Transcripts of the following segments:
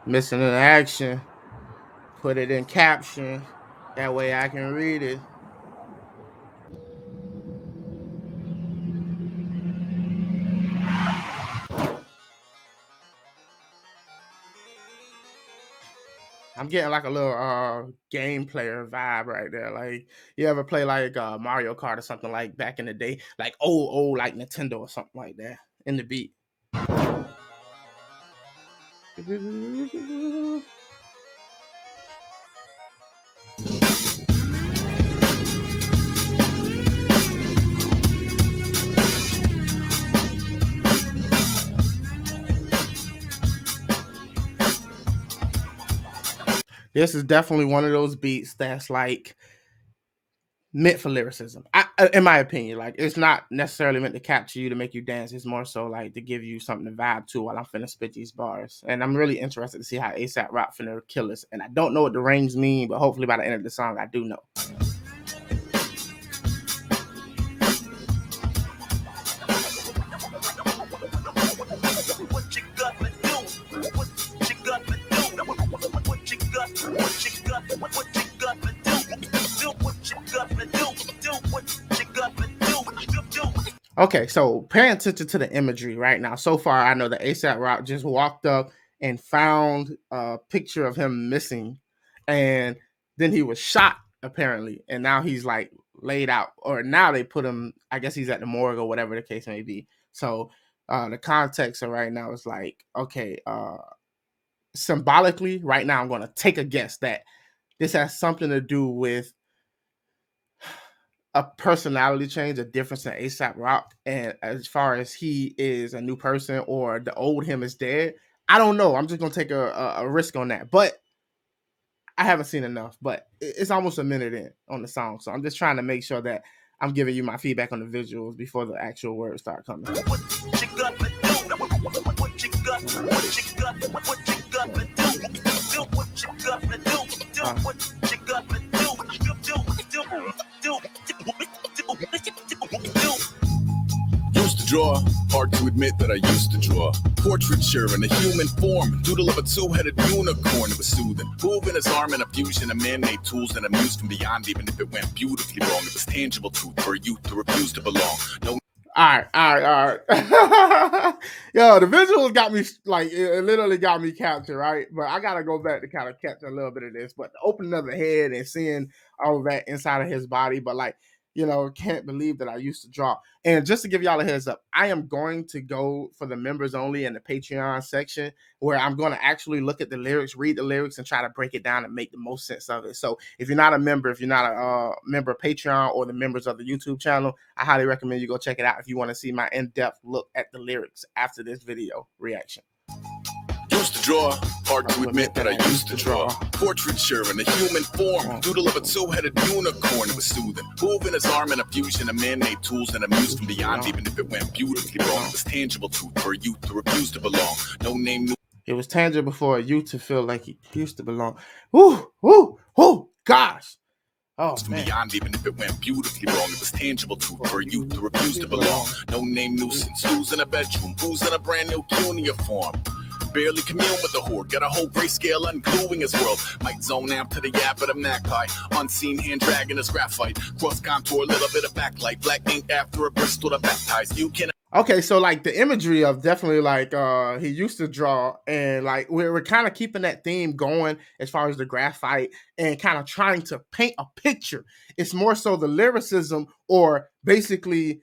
Missing in action. Put it in caption. That way I can read it. I'm getting like a little game player vibe right there. Like you ever play like Mario Kart or something like back in the day, like old like Nintendo or something like that in the beat. This is definitely one of those beats that's like meant for lyricism. In my opinion, like it's not necessarily meant to capture you to make you dance. It's more so like to give you something to vibe to while I'm finna spit these bars. And I'm really interested to see how ASAP Rock finna kill us. And I don't know what the rings mean, but hopefully by the end of the song, I do know. Okay, so paying attention to the imagery right now. So far, I know that ASAP Rock just walked up and found a picture of him missing, and then he was shot apparently, and now he's like laid out, or now they put him. I guess he's at the morgue or whatever the case may be. So the context of right now is like, okay, symbolically, right now I'm going to take a guess that this has something to do with a personality change, a difference in ASAP Rock, and as far as he is a new person or the old him is dead, I don't know. I'm just gonna take a risk on that, but I haven't seen enough. But it's almost a minute in on the song, so I'm just trying to make sure that I'm giving you my feedback on the visuals before the actual words start coming. Used to draw, hard to admit that I used to draw. Portraiture in a human form, doodle of a two-headed unicorn. It was soothing, moving his arm in a fusion of man-made tools and amused from beyond. Even if it went beautifully wrong, it was tangible truth for a youth to refuse to belong. No. All right. Yo, the visuals got me like it literally got me captured, right? But I gotta go back to kind of catch a little bit of this. But the opening of the head and seeing all of that inside of his body, but like can't believe that I used to draw. And just to give y'all a heads up, I am going to go for the members only in the Patreon section where I'm going to actually look at the lyrics, read the lyrics, and try to break it down and make the most sense of it. So if you're not a member, if you're not a member of Patreon or the members of the YouTube channel, I highly recommend you go check it out if you want to see my in-depth look at the lyrics after this video reaction. Used to draw, hard to admit that I used to draw. Portraiture in a human form, doodle of a two-headed unicorn. It was soothing, moving his arm in a fusion of man-made tools and amused from beyond. Even if it went beautifully wrong, it was tangible truth for a youth to refuse to belong. No name knew. It was tangible for a youth to feel like he used to belong. Ooh, gosh. Oh, from beyond, even if it went beautifully wrong, it was tangible truth for a youth to refuse to belong. No name nuisance, who's in a bedroom, who's in a brand new cuneiform. Barely commune with the horde, got a whole grayscale ungluing his world. Might zone out to the yap of the magpie, unseen hand dragging his graphite. Cross contour, little bit of backlight, black ink after a Bristol to baptize. You can. Okay, so like the imagery of definitely like he used to draw, and like we're kind of keeping that theme going as far as the graphite and kind of trying to paint a picture. It's more so the lyricism, or basically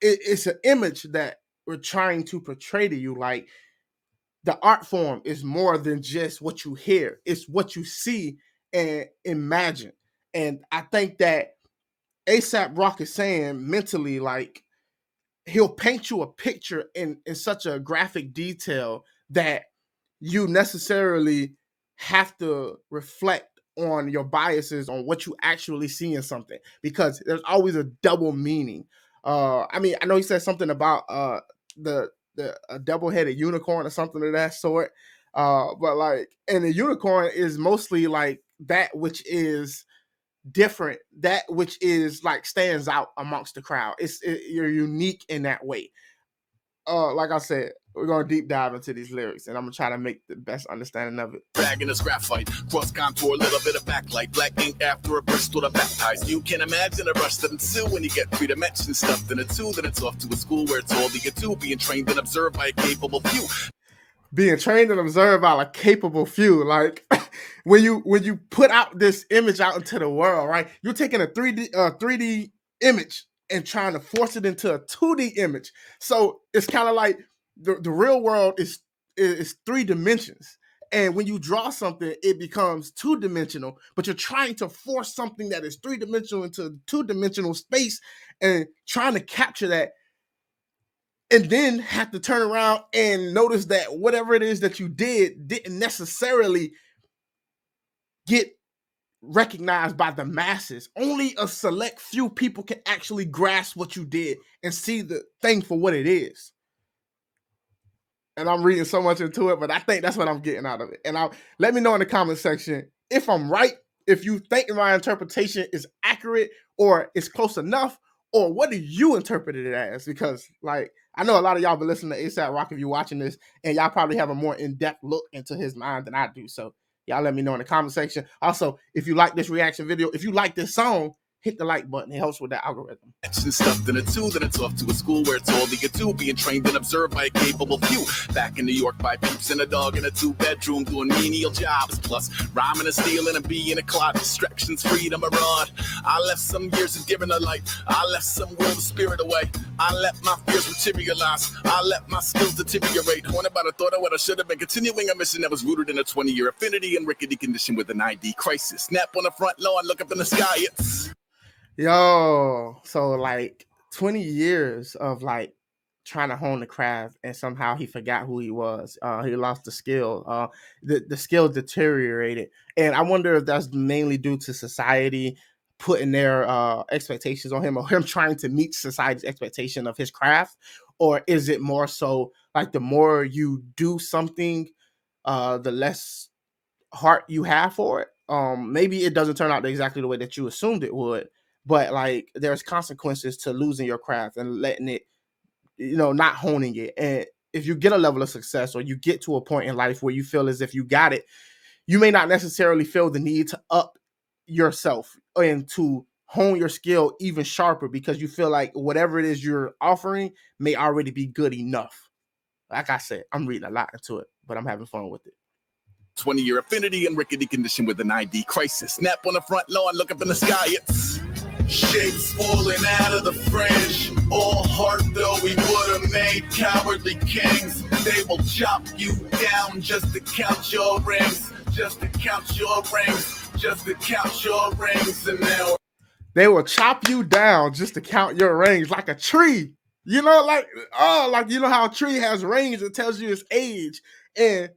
it's an image that we're trying to portray to you. Like the art form is more than just what you hear, it's what you see and imagine. And I think that ASAP Rock is saying mentally, like, he'll paint you a picture in such a graphic detail that you necessarily have to reflect on your biases on what you actually see in something, because there's always a double meaning. I mean, I know he said something about the a double-headed unicorn or something of that sort. But like, and the unicorn is mostly like that which is different, that which is like stands out amongst the crowd. You're unique in that way. Like I said, we're gonna deep dive into these lyrics, and I'm gonna try to make the best understanding of it. Dragging a scrap fight, cross contour, a little bit of backlight, black ink after a Bristol to baptize. You can imagine a rush that ensue when you get three dimensions stuffed in a two. Then it's off to a school where it's all the two, being trained and observed by a capable few. Being trained and observed by a capable few, like when you put out this image out into the world, right? You're taking a 3D image and trying to force it into a 2D image. So it's kind of like the real world is three dimensions. And when you draw something, it becomes two-dimensional, but you're trying to force something that is three-dimensional into two-dimensional space and trying to capture that, and then have to turn around and notice that whatever it is that you didn't necessarily get recognized by the masses. Only a select few people can actually grasp what you did and see the thing for what it is. And I'm reading so much into it, but I think that's what I'm getting out of it. And let me know in the comment section if I'm right, if you think my interpretation is accurate or it's close enough, or what do you interpret it as? Because, like, I know a lot of y'all been listening to Aesop Rock if you're watching this, and y'all probably have a more in-depth look into his mind than I do. So y'all let me know in the comment section. Also, if you like this reaction video, if you like this song, hit the like button. It helps with that algorithm. Stuffed in a two, then it's off to a school where it's all the two, being trained and observed by a capable few. Back in New York by peeps and a dog in a two-bedroom doing menial jobs, plus rhyming and stealing and being a clot. Distractions, freedom, a rod. I left some years of giving a light. I left some world of spirit away. I let my fears materialize. I let my skills deteriorate. One about a thought of what I should have been. Continuing a mission that was rooted in a 20-year affinity and rickety condition with an ID crisis. Snap on the front lawn, look up in the sky. It's Yo, so like 20 years of like trying to hone the craft, and somehow he forgot who he was. He lost the skill. The skill deteriorated, and I wonder if that's mainly due to society putting their expectations on him, or him trying to meet society's expectation of his craft, or is it more so like the more you do something, the less heart you have for it? Maybe it doesn't turn out exactly the way that you assumed it would. But like, there's consequences to losing your craft and letting it, not honing it. And if you get a level of success, or you get to a point in life where you feel as if you got it, you may not necessarily feel the need to up yourself and to hone your skill even sharper, because you feel like whatever it is you're offering may already be good enough. Like I said, I'm reading a lot into it, but I'm having fun with it. 20-year affinity and rickety condition with an ID crisis. Snap on the front lawn, look up in the sky. It's shapes falling out of the fringe. All heart though we would have made cowardly kings. They will chop you down just to count your rings. Just to count your rings. Just to count your rings. And now they will chop you down just to count your rings, like a tree. Like you know how a tree has rings, it tells you its age. And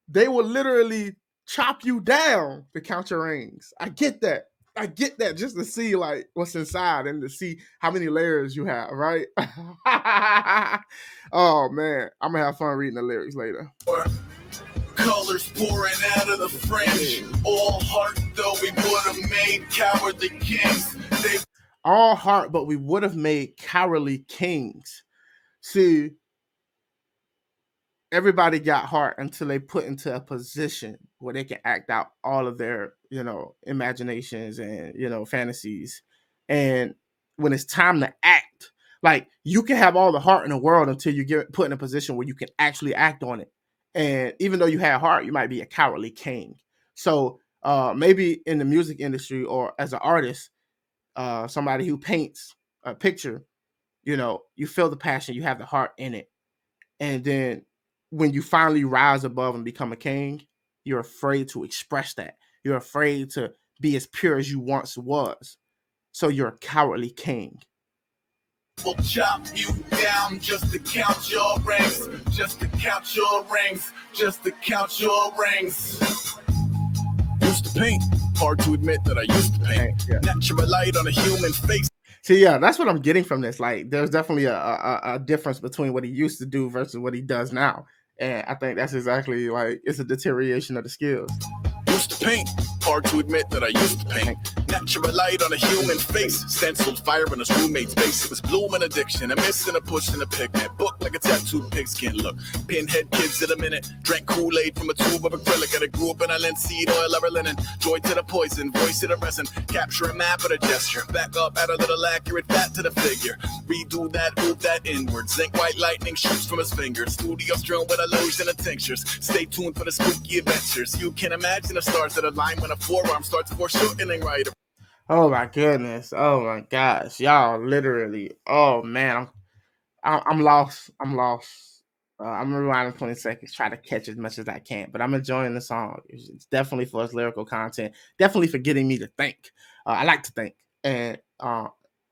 they will literally chop you down to count your rings. I get that just to see like what's inside and to see how many layers you have, right? Oh man, I'm gonna have fun reading the lyrics later. Colors pouring out of the fringe. All heart though we would have made cowardly kings. All heart, but we would have made cowardly kings. See, everybody got heart until they put into a position where they can act out all of their, imaginations and, fantasies. And when it's time to act, like, you can have all the heart in the world until you get put in a position where you can actually act on it. And even though you have heart, you might be a cowardly king. So maybe in the music industry, or as an artist, somebody who paints a picture, you feel the passion, you have the heart in it. And then when you finally rise above and become a king, you're afraid to express that. You're afraid to be as pure as you once was. So you're a cowardly king. We'll chop you down just to count your rings. Just to count your rings. Just to count your rings. Used to paint. Hard to admit that I used to paint. Yeah. Natural light on a human face. See, yeah, that's what I'm getting from this. Like, there's definitely a difference between what he used to do versus what he does now. And I think that's exactly, like, it's a deterioration of the skills. Used to paint. Hard to admit that I used to paint. Natural light on a human face, stenciled fire in his roommate's face. It was blooming addiction, a missing, a pushing, a pigment. Book like a tattooed pigskin look. Pinhead kids in a minute. Drank Kool-Aid from a tube of acrylic. And I grew up in a linseed oil ever linen. Joy to the poison, voice to the resin. Capture a map of a gesture. Back up, add a little accurate fat to the figure. Redo that, move that inward. Zinc white lightning shoots from his fingers. Studio strewn with a lotion of tinctures. Stay tuned for the spooky adventures. You can imagine the stars that align when a forearm starts foreshortening right. Oh my goodness. Oh my gosh. Y'all literally. Oh man. I'm lost. I'm lost. I'm rewinding 20 seconds, try to catch as much as I can. But I'm enjoying the song. It's definitely for its lyrical content. Definitely for getting me to think. I like to think. And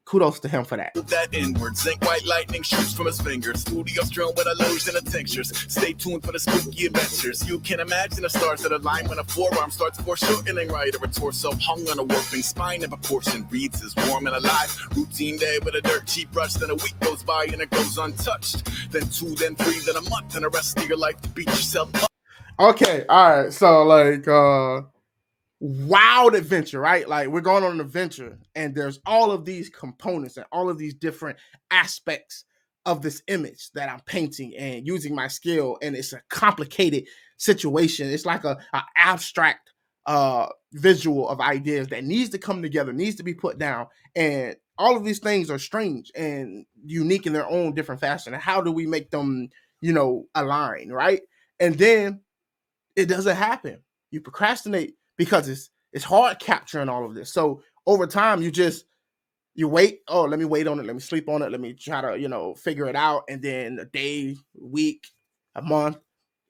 kudos to him for that. That inward, zinc white lightning shoots from his fingers. Studio strewn with a lotion of tinctures. Stay tuned for the spooky adventures. You can imagine the stars that align when a forearm starts foreshortening right, or a torso hung on a warping spine of a portion reads as warm and alive. Routine day with a dirt cheap brush, then a week goes by and it goes untouched. Then 2, then 3, then a month, and the rest of your life to beat yourself up. Okay, all right. So like wild adventure, right? Like we're going on an adventure and there's all of these components and all of these different aspects of this image that I'm painting and using my skill, and it's a complicated situation. It's like a abstract visual of ideas that needs to come together, needs to be put down, and all of these things are strange and unique in their own different fashion. And how do we make them, align, right? And then it doesn't happen. You procrastinate because it's hard capturing all of this. So over time, you wait. Oh, let me wait on it. Let me sleep on it. Let me try to figure it out. And then a day, week, a month,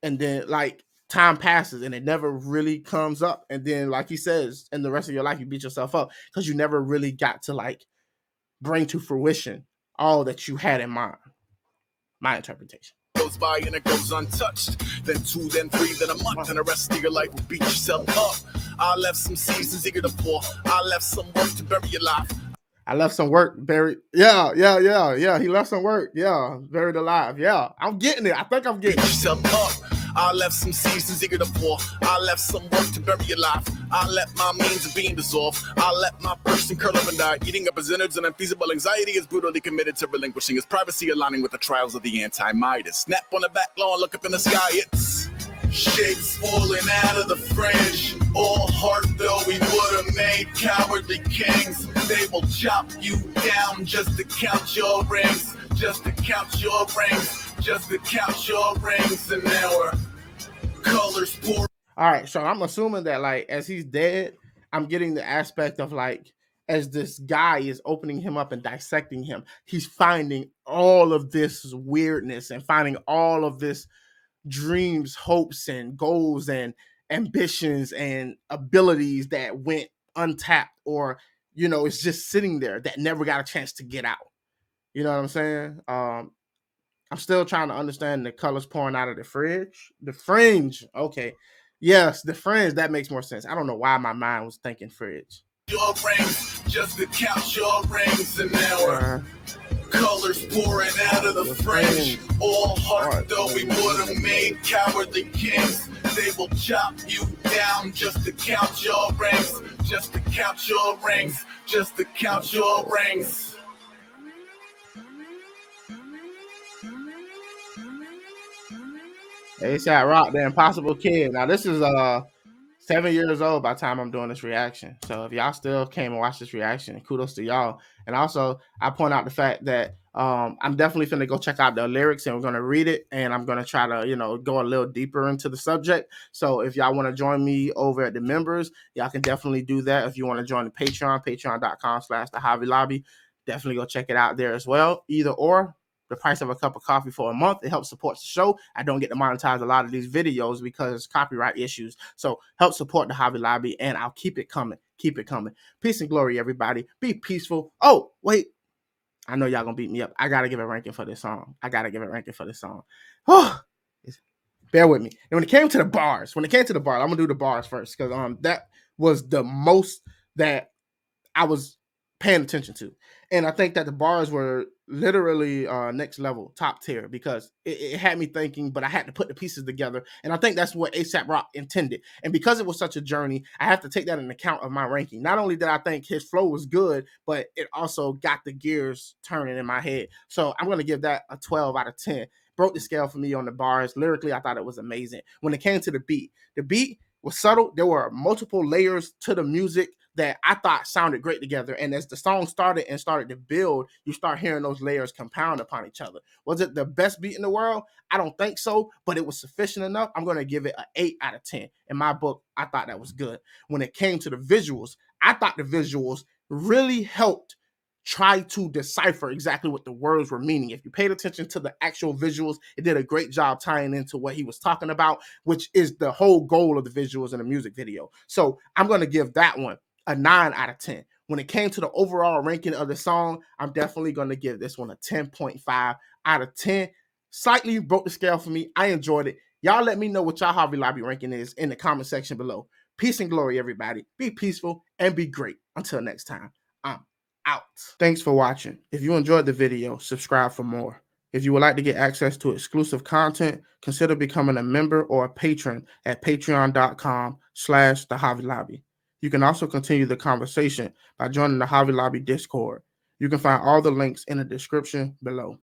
and then like time passes and it never really comes up. And then like he says, in the rest of your life, you beat yourself up because you never really got to like bring to fruition all that you had in mind. My interpretation. Goes by and it goes untouched. Then 2, then 3, then a month, and the rest of your life will beat yourself up. I left some seasons eager to pour. I left some work to bury your life. I left some work buried. Yeah. He left some work. Yeah, buried alive. Yeah, I'm getting it. I think I'm getting it. Yourself up. I left some seasons eager to pour. I left some work to bury your life. I let my means of being dissolved. I let my person curl up and die. Eating up his innards and unfeasible anxiety is brutally committed to relinquishing his privacy, aligning with the trials of the anti-Midas. Snap on the back lawn, look up in the sky. It's shapes falling out of the fringe. All heart though we would have made cowardly kings. They will chop you down just to count your rings. Just to count your rings. Just to count your rings. And our colors pour. All right, so I'm assuming that like as he's dead, I'm getting the aspect of like as this guy is opening him up and dissecting him, he's finding all of this weirdness and finding all of this dreams, hopes, and goals and ambitions and abilities that went untapped, or it's just sitting there that never got a chance to get out. You know what I'm saying? I'm still trying to understand the colors pouring out of the fridge. The fringe. Okay. Yes, the fringe. That makes more sense. I don't know why my mind was thinking fridge. Your rings, just to count your rings an hour. Colors pouring out of the fringe. All heart though we would have made cowardly kings. They will chop you down just to count your rings. Just to count your rings. Just to count your rings. Aesop Rock, the Impossible Kid. Now this is 7 years old by the time I'm doing this reaction. So if y'all still came and watched this reaction, kudos to y'all. And also I point out the fact that I'm definitely finna go check out the lyrics and we're gonna read it, and I'm gonna try to go a little deeper into the subject. So if y'all want to join me over at the members, y'all can definitely do that. If you want to join the Patreon, patreon.com/the Hobby Lobby, definitely go check it out there as well. Either or, the price of a cup of coffee for a month. It helps support the show. I don't get to monetize a lot of these videos because copyright issues. So help support the Hobby Lobby, and I'll keep it coming. Keep it coming. Peace and glory, everybody. Be peaceful. Oh, wait. I know y'all gonna beat me up. I gotta give a ranking for this song. Bear with me. And when it came to the bars, I'm gonna do the bars first because that was the most that I was paying attention to. And I think that the bars were literally next level, top tier, because it had me thinking, but I had to put the pieces together. And I think that's what Aesop Rock intended. And because it was such a journey, I have to take that into account of my ranking. Not only did I think his flow was good, but it also got the gears turning in my head. So I'm going to give that a 12 out of 10. Broke the scale for me on the bars. Lyrically, I thought it was amazing. When it came to the beat was subtle. There were multiple layers to the music that I thought sounded great together. And as the song started to build, you start hearing those layers compound upon each other. Was it the best beat in the world? I don't think so, but it was sufficient enough. I'm going to give it an 8 out of 10. In my book, I thought that was good. When it came to the visuals, I thought the visuals really helped try to decipher exactly what the words were meaning. If you paid attention to the actual visuals, it did a great job tying into what he was talking about, which is the whole goal of the visuals in the music video. So I'm going to give that one a 9 out of 10. When it came to the overall ranking of the song, I'm definitely going to give this one a 10.5 out of 10. Slightly broke the scale for me. I enjoyed it. Y'all let me know what y'all Hobby Lobby ranking is in the comment section below. Peace and glory, everybody. Be peaceful and be great. Until next time, I'm out. Thanks for watching. If you enjoyed the video, subscribe for more. If you would like to get access to exclusive content, consider becoming a member or a patron at patreon.com/The Hobby Lobby. You can also continue the conversation by joining the Hobby Lobby Discord. You can find all the links in the description below.